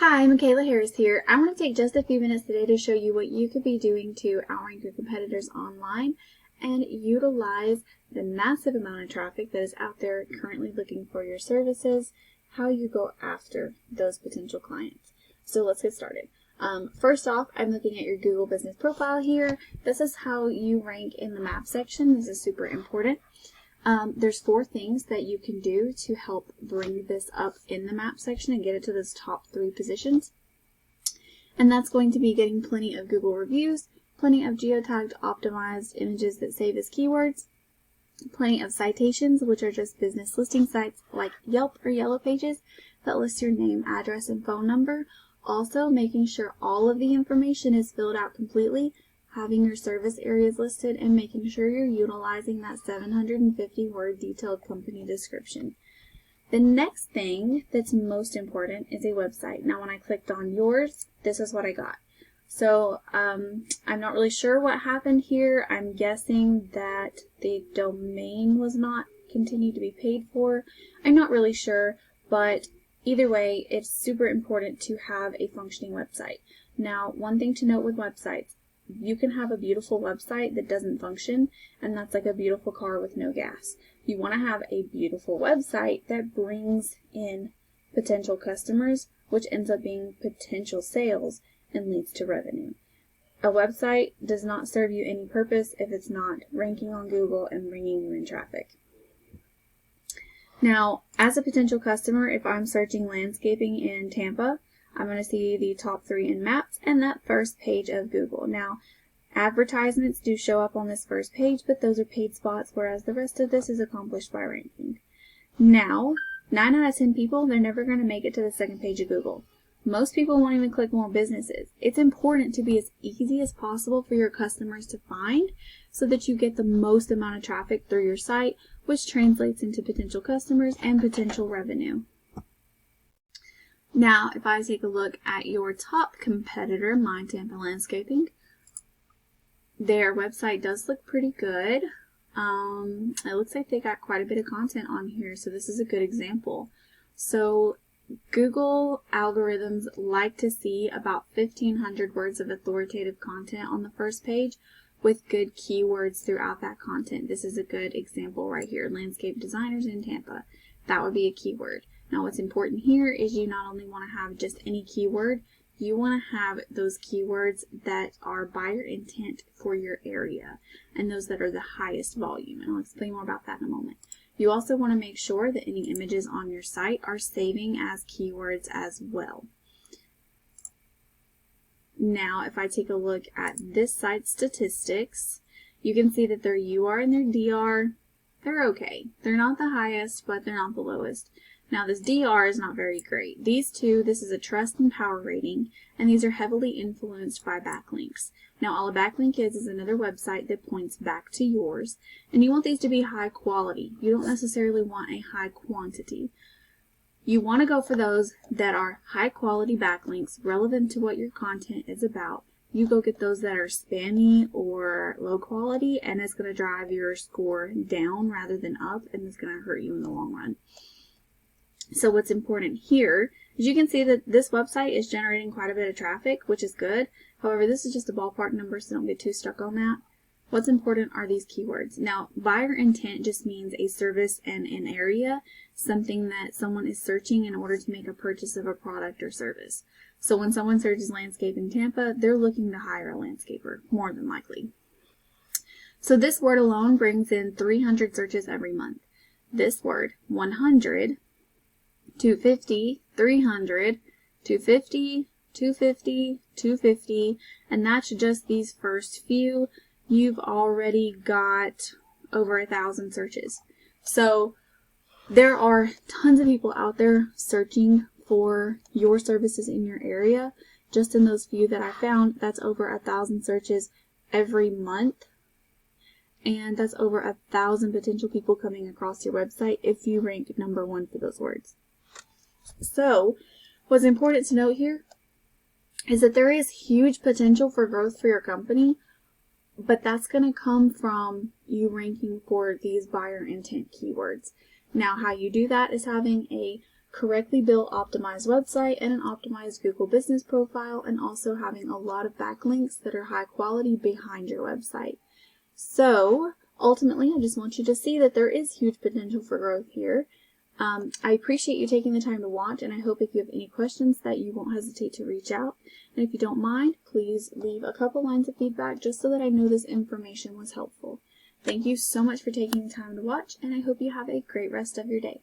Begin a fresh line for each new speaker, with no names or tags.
Hi, Michaela Harris here. I want to take just a few minutes today to show you what you could be doing to outrank your competitors online and utilize the massive amount of traffic that is out there currently looking for your services, how you go after those potential clients. So let's get started. First off, I'm looking at your Google business profile here. This is how you rank in the map section. This is super important. There's 4 things that you can do to help bring this up in the map section and get it to those top 3 positions. And that's going to be getting plenty of Google reviews, plenty of geotagged optimized images that save as keywords, plenty of citations, which are just business listing sites like Yelp or Yellow Pages that list your name, address, and phone number. Also, making sure all of the information is filled out completely, having your service areas listed, and making sure you're utilizing that 750-word detailed company description. The next thing that's most important is a website. Now, when I clicked on yours, this is what I got. So, I'm not really sure what happened here. I'm guessing that the domain was not continued to be paid for. I'm not really sure, but either way, it's super important to have a functioning website. Now, one thing to note with websites, you can have a beautiful website that doesn't function, and that's like a beautiful car with no gas. You want to have a beautiful website that brings in potential customers, which ends up being potential sales and leads to revenue. A website does not serve you any purpose if it's not ranking on Google and bringing you in traffic. Now, as a potential customer, if I'm searching landscaping in Tampa, I'm going to see the top 3 in maps and that first page of Google. Now, advertisements do show up on this first page, but those are paid spots, whereas the rest of this is accomplished by ranking. Now, 9 out of 10 people, they're never going to make it to the second page of Google. Most people won't even click more businesses. It's important to be as easy as possible for your customers to find so that you get the most amount of traffic through your site, which translates into potential customers and potential revenue. Now, if I take a look at your top competitor, Tampa Landscaping, their website does look pretty good. It looks like they got quite a bit of content on here, so this is a good example. So, Google algorithms like to see about 1,500 words of authoritative content on the first page with good keywords throughout that content. This is a good example right here, landscape designers in Tampa. That would be a keyword. Now, what's important here is you not only want to have just any keyword, you want to have those keywords that are buyer intent for your area and those that are the highest volume. And I'll explain more about that in a moment. You also want to make sure that any images on your site are saving as keywords as well. Now, if I take a look at this site's statistics, you can see that their UR and their DR, they're okay. They're not the highest, but they're not the lowest. Now, this DR is not very great. These two, this is a trust and power rating, and these are heavily influenced by backlinks. Now, all a backlink is another website that points back to yours, and you want these to be high quality. You don't necessarily want a high quantity. You want to go for those that are high quality backlinks relevant to what your content is about. You go get those that are spammy or low quality, and it's going to drive your score down rather than up, and it's going to hurt you in the long run. So what's important here is you can see that this website is generating quite a bit of traffic, which is good. However, this is just a ballpark number, so don't get too stuck on that. What's important are these keywords. Now, buyer intent just means a service and an area, something that someone is searching in order to make a purchase of a product or service. So when someone searches landscape in Tampa, they're looking to hire a landscaper, more than likely. So this word alone brings in 300 searches every month. This word, 100, 250, 300, 250, 250, 250, and that's just these first few. You've already got over 1,000 searches. So there are tons of people out there searching for your services in your area. Just in those few that I found, that's over 1,000 searches every month. And that's over 1,000 potential people coming across your website if you rank number 1 for those words. So, what's important to note here is that there is huge potential for growth for your company, but that's going to come from you ranking for these buyer intent keywords. Now, how you do that is having a correctly built, optimized website and an optimized Google business profile, and also having a lot of backlinks that are high quality behind your website. So ultimately, I just want you to see that there is huge potential for growth here. I appreciate you taking the time to watch, and I hope if you have any questions that you won't hesitate to reach out. And if you don't mind, please leave a couple lines of feedback just so that I know this information was helpful. Thank you so much for taking the time to watch, and I hope you have a great rest of your day.